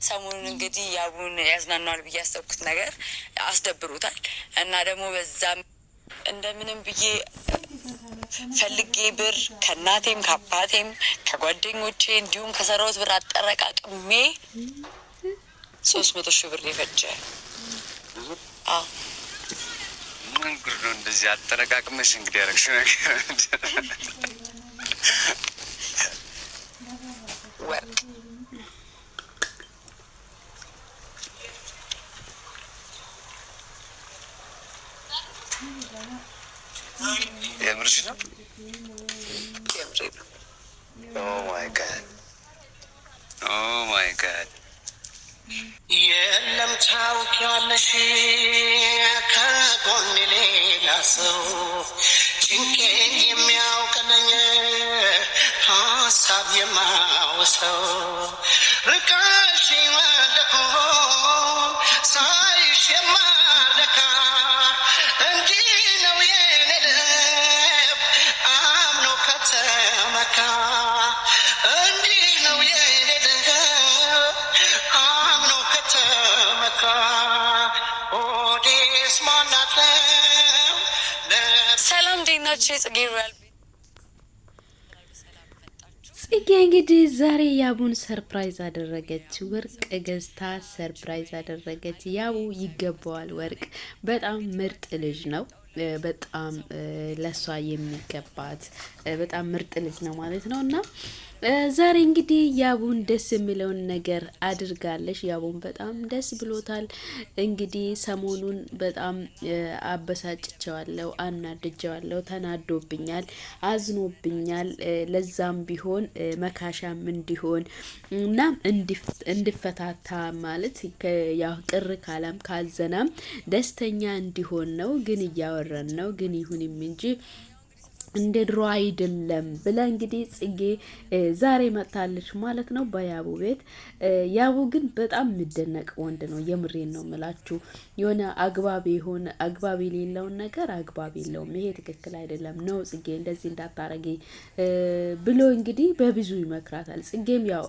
ሰሞኑን እንግዲህ ያቡን ያዝናናዋል ብዬ ያሰብኩት ነገር አስደብሮታል እና ደግሞ በዛም እንደምንም ብዬ ፈልጌ ብር ከእናቴም ከአባቴም ከጓደኞቼ እንዲሁም ከሰራሁት ብር አጠረቃቅሜ 300,000 ብር የፈጀ ምን ጉድ ነው እንደዚህ አጠረቃቅመሽ እንግዲህ ያረግሽው ነገር ወርቅ የምርሽ ነው? የምሬ ነው። ኦ ማይ ጋድ የለም ታውቂያለሽ ከጎኔ ሌላ ሰው ጭንቄን የሚያውቅልኝ ሀሳብ የማወሰው ርቀሽ ወደኮ ሳይሽ የማረካ እንዲህ ነው የኔ ልብ አምኖ ከተመካ እንዲህ ነው የኔ ልብ አምኖ ከተመካ ኦዴስ ማናለው። ሰላም እንዴት ናችሁ? ጽጌ ሮያል ጽጌ እንግዲህ ዛሬ ያቡን ሰርፕራይዝ አደረገች። ወርቅ ገዝታ ሰርፕራይዝ አደረገች። ያቡ ይገባዋል ወርቅ። በጣም ምርጥ ልጅ ነው። በጣም ለሷ የሚገባት በጣም ምርጥ ልጅ ነው ማለት ነው። እና ዛሬ እንግዲህ ያቡን ደስ የሚለውን ነገር አድርጋለች። ያቡን በጣም ደስ ብሎታል። እንግዲህ ሰሞኑን በጣም አበሳጭቸዋለሁ፣ አናድጀዋለሁ፣ ተናዶብኛል፣ አዝኖብኛል። ለዛም ቢሆን መካሻም እንዲሆን እና እንዲፈታታ ማለት ያው ቅር ካላም ካዘናም ደስተኛ እንዲሆን ነው። ግን እያወራን ነው። ግን ይሁንም እንጂ እንደ ድሮ አይደለም ብላ እንግዲህ ጽጌ ዛሬ መጥታለች ማለት ነው በያቡ ቤት። ያቡ ግን በጣም የሚደነቅ ወንድ ነው። የምሬን ነው ምላችሁ። የሆነ አግባብ የሌለውን ነገር አግባብ የለውም። ይሄ ትክክል አይደለም ነው ጽጌ እንደዚህ እንዳታረጊ ብሎ እንግዲህ በብዙ ይመክራታል። ጽጌም ያው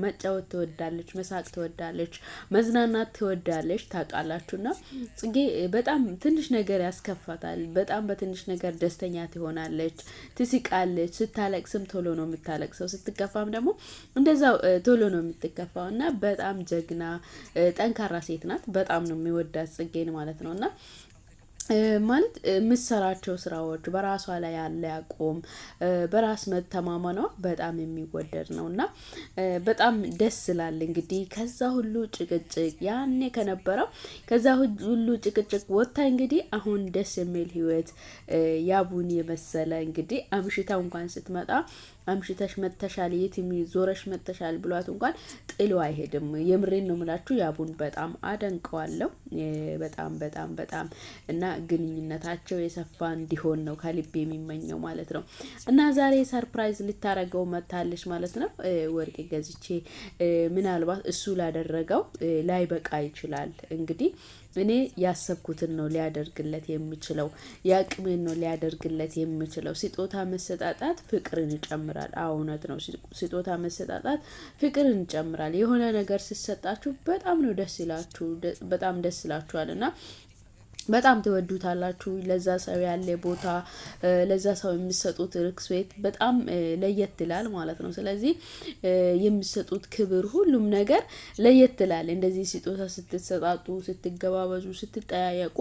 መጫወት ትወዳለች፣ መሳቅ ትወዳለች፣ መዝናናት ትወዳለች ታውቃላችሁና ጽጌ በጣም ትንሽ ነገር ያስከፋታል። በጣም በትንሽ ነገር ደስተኛ ትሆናለች፣ ትስቃለች። ስታለቅስም ቶሎ ነው የምታለቅሰው፣ ስትከፋም ደግሞ እንደዛው ቶሎ ነው የምትከፋው። እና በጣም ጀግና ጠንካራ ሴት ናት። በጣም ነው የሚወዳት ጽጌን ማለት ነው። እና ማለት የምትሰራቸው ስራዎች በራሷ ላይ ያለ አቋም በራስ መተማመኗ በጣም የሚወደድ ነው እና በጣም ደስ ይላል። እንግዲህ ከዛ ሁሉ ጭቅጭቅ ያኔ ከነበረው ከዛ ሁሉ ጭቅጭቅ ወጥታ እንግዲህ አሁን ደስ የሚል ህይወት ያቡን የመሰለ እንግዲህ አምሽታ እንኳን ስትመጣ አምሽተሽ መተሻል የትም ዞረሽ መተሻል ብሏት እንኳን ጥሎ አይሄድም። የምሬን ነው ምላችሁ። ያቡን በጣም አደንቀዋለሁ። በጣም በጣም በጣም እና ግንኙነታቸው የሰፋ እንዲሆን ነው ከልብ የሚመኘው ማለት ነው። እና ዛሬ ሰርፕራይዝ ልታረገው መታለች ማለት ነው። ወርቅ ገዝቼ ምናልባት እሱ ላደረገው ላይ በቃ ይችላል እንግዲህ እኔ ያሰብኩትን ነው ሊያደርግለት የሚችለው፣ ያቅሜን ነው ሊያደርግለት የሚችለው። ስጦታ መሰጣጣት ፍቅርን ይጨምራል። እውነት ነው። ስጦታ መሰጣጣት ፍቅርን ይጨምራል። የሆነ ነገር ሲሰጣችሁ በጣም ነው ደስ ይላችሁ፣ በጣም ደስ ይላችኋልና በጣም ትወዱታላችሁ። ለዛ ሰው ያለ ቦታ ለዛ ሰው የሚሰጡት ሪስፔክት በጣም ለየት ይላል ማለት ነው። ስለዚህ የሚሰጡት ክብር ሁሉም ነገር ለየት ይላል። እንደዚህ ስጦታ ስትሰጣጡ፣ ስትገባበዙ፣ ስትጠያየቁ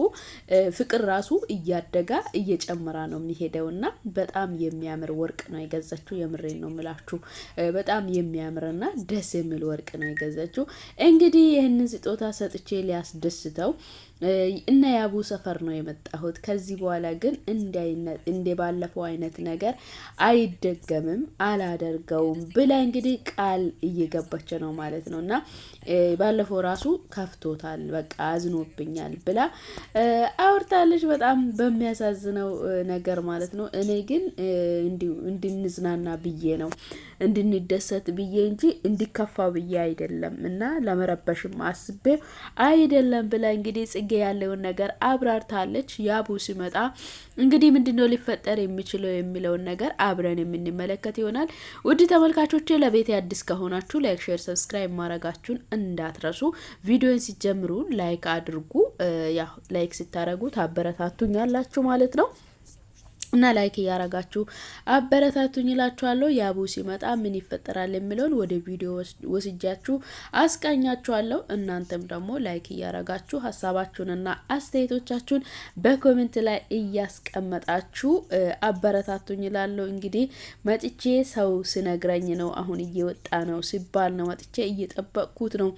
ፍቅር ራሱ እያደጋ እየጨመረ ነው የሚሄደውና በጣም የሚያምር ወርቅ ነው የገዛችው። የምሬን ነው ምላችሁ። በጣም የሚያምርና ደስ የሚል ወርቅ ነው የገዛችው። እንግዲህ ይህንን ስጦታ ሰጥቼ ሊያስደስተው እና ያቡ ሰፈር ነው የመጣሁት። ከዚህ በኋላ ግን እንደ ባለፈው አይነት ነገር አይደገምም፣ አላደርገውም ብላ እንግዲህ ቃል እየገባች ነው ማለት ነው። እና ባለፈው ራሱ ከፍቶታል፣ በቃ አዝኖብኛል ብላ አውርታለች። በጣም በሚያሳዝነው ነገር ማለት ነው። እኔ ግን እንድንዝናና ብዬ ነው እንድንደሰት ብዬ እንጂ እንዲከፋ ብዬ አይደለም እና ለመረበሽም አስቤ አይደለም ብላ እንግዲህ ጽጌ ያለውን ነገር አብራርታለች። ያቡ ሲመጣ እንግዲህ ምንድነው ሊፈጠር የሚችለው የሚለውን ነገር አብረን የምንመለከት ይሆናል። ውድ ተመልካቾቼ ለቤት አዲስ ከሆናችሁ ላይክ፣ ሼር፣ ሰብስክራይብ ማድረጋችሁን እንዳትረሱ። ቪዲዮን ሲጀምሩ ላይክ አድርጉ። ያው ላይክ ስታረጉ ታበረታቱኛላችሁ ማለት ነው። እና ላይክ ያረጋችሁ አበረታቱኝ እላችኋለሁ። ያቡ ሲመጣ ምን ይፈጠራል የሚለውን ወደ ቪዲዮ ወስጃችሁ አስቃኛችኋለሁ። እናንተም ደግሞ ላይክ ያረጋችሁ ሀሳባችሁንና አስተያየቶቻችሁን በኮሜንት ላይ እያስቀመጣችሁ አበረታቱኝ እላለሁ። እንግዲህ መጥቼ ሰው ሲነግረኝ ነው አሁን እየወጣ ነው ሲባል ነው መጥቼ እየጠበቅኩት ነው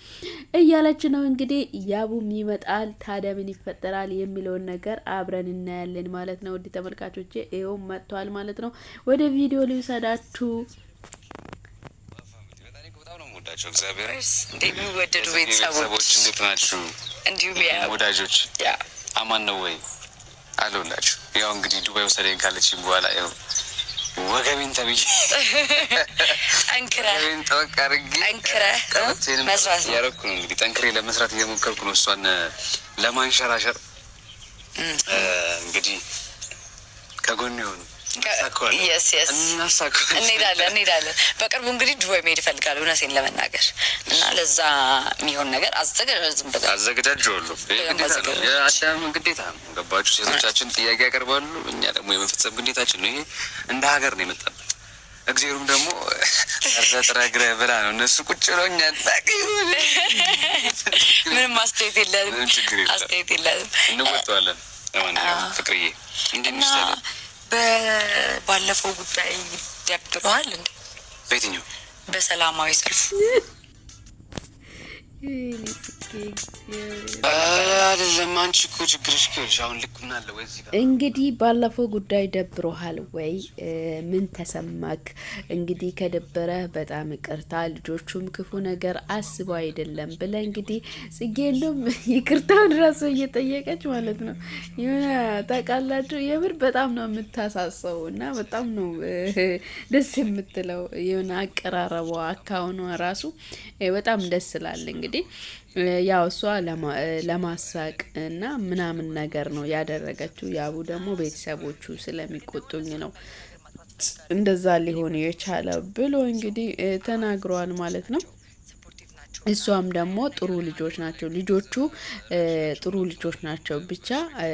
እያለች ነው። እንግዲህ ያቡም ይመጣል። ታዲያ ምን ይፈጠራል የሚለውን ነገር አብረን እናያለን ማለት ነው። ውድ ተመልካቾቼ ይሄው መጥቷል ማለት ነው። ወደ ቪዲዮ ልውሰዳችሁ። እግዚአብሔር እንደሚወደዱ ቤተሰቦች እንዴት ናችሁ? እንዲሁም ወዳጆች አማን ነው ወይ አሉላችሁ። ያው እንግዲህ ዱባይ ወሰደኝ ካለችኝ በኋላ ያው ወገቤን ተብዬ ጠንክረህ ጠበቅ አድርጌ መስራት ያረኩ ነው። እንግዲህ ጠንክሬ ለመስራት እየሞከርኩ ነው፣ እሷን ለማንሸራሸር እንግዲህ ከጎን ይሁን እንሄዳለን። በቅርቡ እንግዲህ ዱባይ መሄድ እፈልጋለሁ እውነቴን ለመናገር እና ለዛ የሚሆን ነገር አዘገጃጀዋለሁ። የአዳም ግዴታ ነው። ገባችሁ? ሴቶቻችን ጥያቄ ያቀርባሉ፣ እኛ ደግሞ የመፈጸም ግዴታችን ነው። ይሄ እንደ ሀገር ነው የመጣበት። እግዚአብሔርም ደግሞ ጥረ ግረ ብላ ነው እነሱ ቁጭ ብለውኛል። ምንም አስተያየት የለንም። እንወጣዋለን። ለማንኛውም ፍቅርዬ እንድንሽታለ ባለፈው ጉዳይ ደብረዋል እንዴ? በየትኛው? በሰላማዊ ሰልፍ አይደለም። አንቺ እኮ ችግርሽ ከልሽ አሁን ልኩና አለ ወይ እዚህ ጋር እንግዲህ ባለፈው ጉዳይ ደብሮሃል ወይ? ምን ተሰማክ? እንግዲህ ከደበረ በጣም ይቅርታ፣ ልጆቹም ክፉ ነገር አስበው አይደለም ብለ እንግዲህ ጽጌንም ይቅርታውን ራሱ እየጠየቀች ማለት ነው። የሆነ ታውቃላችሁ፣ የምር በጣም ነው የምታሳሰው እና በጣም ነው ደስ የምትለው። የሆነ አቀራረቧ አካውኗ ራሱ በጣም ደስ ይላል። እንግዲህ ያው እሷ ለማሳቅ እና ምናምን ነገር ነው ያደረገችው። ያቡ ደግሞ ቤተሰቦቹ ስለሚቆጡኝ ነው እንደዛ ሊሆን የቻለ ብሎ እንግዲህ ተናግሯል ማለት ነው። እሷም ደግሞ ጥሩ ልጆች ናቸው፣ ልጆቹ ጥሩ ልጆች ናቸው። ብቻ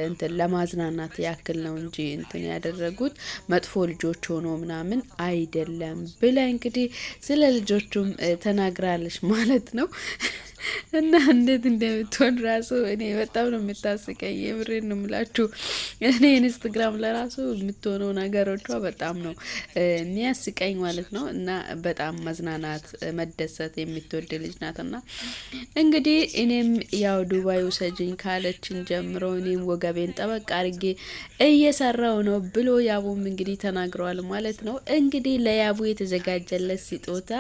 እንትን ለማዝናናት ያክል ነው እንጂ እንትን ያደረጉት መጥፎ ልጆች ሆኖ ምናምን አይደለም ብላ እንግዲህ ስለ ልጆቹም ተናግራለች ማለት ነው። እና እንዴት እንደምትሆን ራሱ እኔ በጣም ነው የምታስቀኝ። የምሬን ነው የምላችሁ። እኔ ኢንስታግራም ለራሱ የምትሆነው ነገሮቿ በጣም ነው የሚያስቀኝ ማለት ነው። እና በጣም መዝናናት መደሰት የምትወድ ልጅ ናት። እና እንግዲህ እኔም ያው ዱባይ ውሰጅኝ ካለችን ጀምሮ እኔም ወገቤን ጠበቅ አድርጌ እየሰራው ነው ብሎ ያቡም እንግዲህ ተናግረዋል ማለት ነው። እንግዲህ ለያቡ የተዘጋጀለት ስጦታ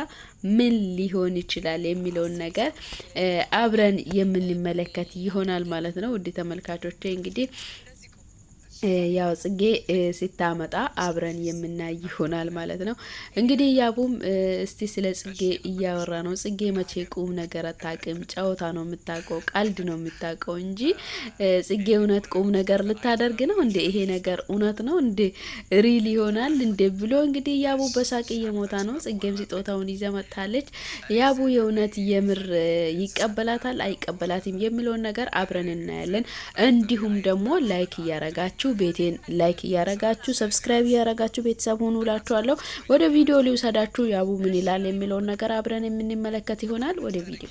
ምን ሊሆን ይችላል የሚለውን ነገር አብረን የምንመለከት ይሆናል ማለት ነው። ውድ ተመልካቾቼ እንግዲህ ያው ጽጌ ሲታመጣ አብረን የምናይ ይሆናል ማለት ነው። እንግዲህ ያቡም እስቲ ስለ ጽጌ እያወራ ነው። ጽጌ መቼ ቁም ነገር አታውቅም፣ ጨዋታ ነው የምታውቀው፣ ቀልድ ነው የምታውቀው እንጂ ጽጌ እውነት ቁም ነገር ልታደርግ ነው እንዴ? ይሄ ነገር እውነት ነው እንዴ? ሪል ይሆናል እንዴ ብሎ እንግዲህ ያቡ በሳቅ እየሞታ ነው። ጽጌም ስጦታውን ይዘ መጥታለች። ያቡ የእውነት የምር ይቀበላታል አይቀበላትም የሚለውን ነገር አብረን እናያለን። እንዲሁም ደግሞ ላይክ እያረጋችሁ ቤቴን ላይክ እያረጋችሁ ሰብስክራይብ እያረጋችሁ ቤተሰብ ሆኑ እላችኋለሁ። ወደ ቪዲዮ ሊውሰዳችሁ ያቡ ምን ይላል የሚለውን ነገር አብረን የምንመለከት ይሆናል። ወደ ቪዲዮ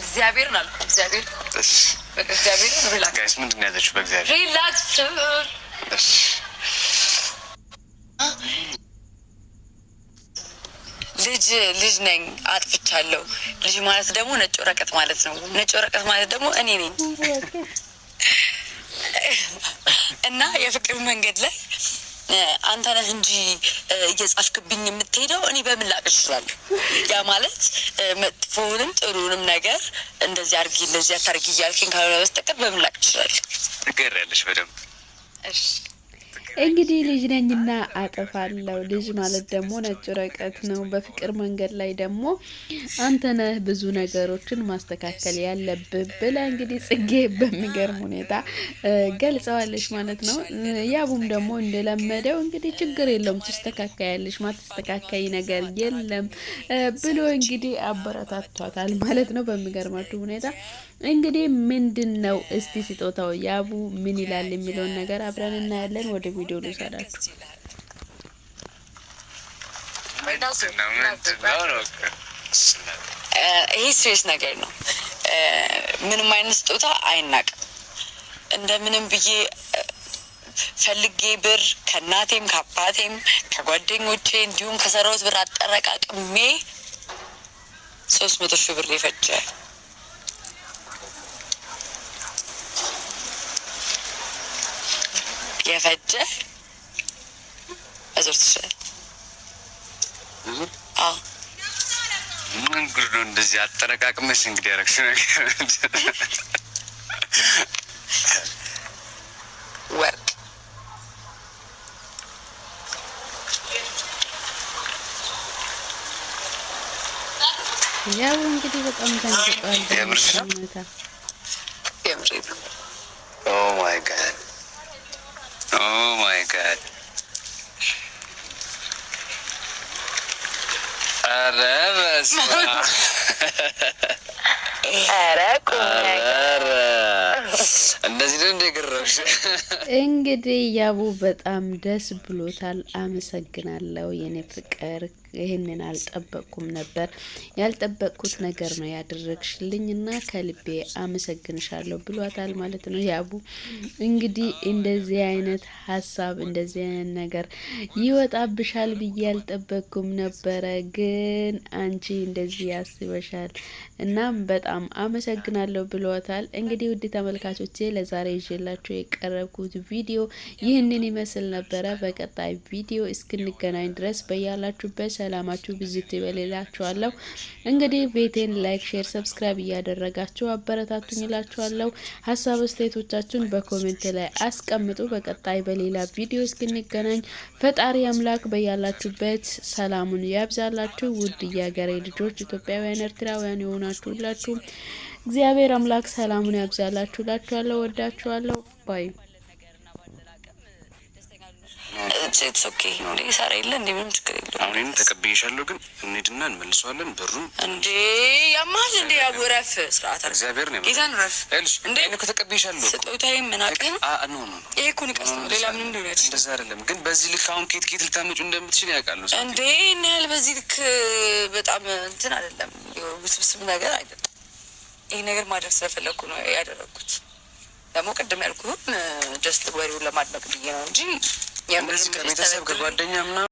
እግዚአብሔር ነው እግዚአብሔር በእግዚአብሔር ሪላክስ ጋይስ ምንድን ነው ያዘችው? በእግዚአብሔር ሪላክስ ልጅ ነኝ አጥፍቻለሁ። ልጅ ማለት ደግሞ ነጭ ወረቀት ማለት ነው። ነጭ ወረቀት ማለት ደግሞ እኔ ነኝ እና የፍቅር መንገድ ላይ አንተ ነህ እንጂ እየጻፍክብኝ የምትሄደው እኔ በምን ላቅ እችላለሁ? ያ ማለት መጥፎውንም ጥሩንም ነገር እንደዚህ አድርጊ እንደዚህ አታርጊ እያልከኝ ካልሆነ በስተቀር በምን ላቅ እችላለሁ? ትገሪያለሽ በደንብ። እሺ እንግዲህ ልጅ ነኝና አጠፋለሁ። ልጅ ማለት ደግሞ ነጭ ወረቀት ነው። በፍቅር መንገድ ላይ ደግሞ አንተ ነህ ብዙ ነገሮችን ማስተካከል ያለብህ ብላ እንግዲህ ጽጌ በሚገርም ሁኔታ ገልጸዋለች ማለት ነው። ያቡም ደግሞ እንደለመደው እንግዲህ ችግር የለውም ትስተካከያለሽ፣ ማስተካከይ ነገር የለም ብሎ እንግዲህ አበረታቷታል ማለት ነው። በሚገርማችሁ ሁኔታ እንግዲህ ምንድን ነው እስቲ ስጦታው ያቡ ምን ይላል የሚለውን ነገር አብረን እናያለን። ወደ ቪዲዮ ልውሰዳችሁ። ይሄ ሲሪየስ ነገር ነው። ምንም አይነት ስጦታ አይናቅም። እንደምንም ብዬ ፈልጌ ብር ከእናቴም ከአባቴም ከጓደኞቼ እንዲሁም ከሰራሁት ብር አጠረቃቅሜ 300,000 ብር የፈጀ አዞር ትችላል። ምን ጉድ ነው እንደዚህ አጠረቃቅመሽ እንግዲህ ያረግሽ ነገር ወርቅ ያው እንግዲህ በጣም ተንቀዋል። የምርሽ ነው? የምሬ ነው። ኦ ማይ ጋድ ኦ ማይ ጋድ። ኧረ በስመ አብ። ኧረ ቁም ነገር እንደዚህ ነው እንደገረምሽ። እንግዲህ ያቡ በጣም ደስ ብሎታል። አመሰግናለሁ የኔ ፍቅር፣ ይህንን አልጠበቅኩም ነበር። ያልጠበቅኩት ነገር ነው ያደረግሽልኝ እና ከልቤ አመሰግንሻለሁ ብሏታል ማለት ነው። ያቡ እንግዲህ እንደዚህ አይነት ሀሳብ እንደዚህ አይነት ነገር ይወጣብሻል ብዬ ያልጠበቅኩም ነበረ፣ ግን አንቺ እንደዚህ ያስበሻል እናም በጣም አመሰግናለሁ ብሏታል። እንግዲህ ውድ ተመልካቾቼ ለዛሬ ይዤላችሁ የቀረብኩት ቪዲዮ ይህንን ይመስል ነበረ። በቀጣይ ቪዲዮ እስክንገናኝ ድረስ በያላችሁበት ሰላማችሁ ብዝት ይበልላችኋለሁ። እንግዲህ ቤቴን ላይክ፣ ሼር፣ ሰብስክራይብ እያደረጋችሁ አበረታቱኝ እላችኋለሁ። ሀሳብ አስተያየቶቻችሁን በኮሜንት ላይ አስቀምጡ። በቀጣይ በሌላ ቪዲዮ እስክንገናኝ ፈጣሪ አምላክ በያላችሁበት ሰላሙን ያብዛላችሁ። ውድ የሀገሬ ልጆች ኢትዮጵያውያን፣ ኤርትራውያን የሆናችሁ ሁላችሁም እግዚአብሔር አምላክ ሰላሙን ያብዛላችሁ እላችኋለሁ። ወዳችኋለሁ። ባይ ኢትስ ኦኬ እንዴ ሰራ የለ እንዴ ምንም ችግር የለውም። አሁን ይሄን ተቀብዬሻለሁ፣ ግን እንሂድና እንመልሰዋለን ብሩን። እንዴ ያማል እንዴ ያወራፍ ስርዓት እግዚአብሔር ነው ጌታን ረፍ እንዴ እኔ ከተቀብዬሻለሁ። ስጦታዬ ምን አቀን ኖ ይሄ እኮ ንቀስ ነው፣ ሌላ ምንም እንደሆነ እንደዛ አይደለም። ግን በዚህ ልክ አሁን ኬት ልታመጩ እንደምትችል ያውቃሉ እንዴ እና ያህል በዚህ ልክ በጣም እንትን አይደለም፣ ውስብስብ ነገር አይደለም። ይሄ ነገር ማድረግ ስለፈለኩ ነው ያደረኩት። ደግሞ ቅድም ያልኩህም ጀስት ወሬውን ለማድመቅ ብዬ ነው እንጂ እንደዚህ ከቤተሰብ ከጓደኛ ምናምን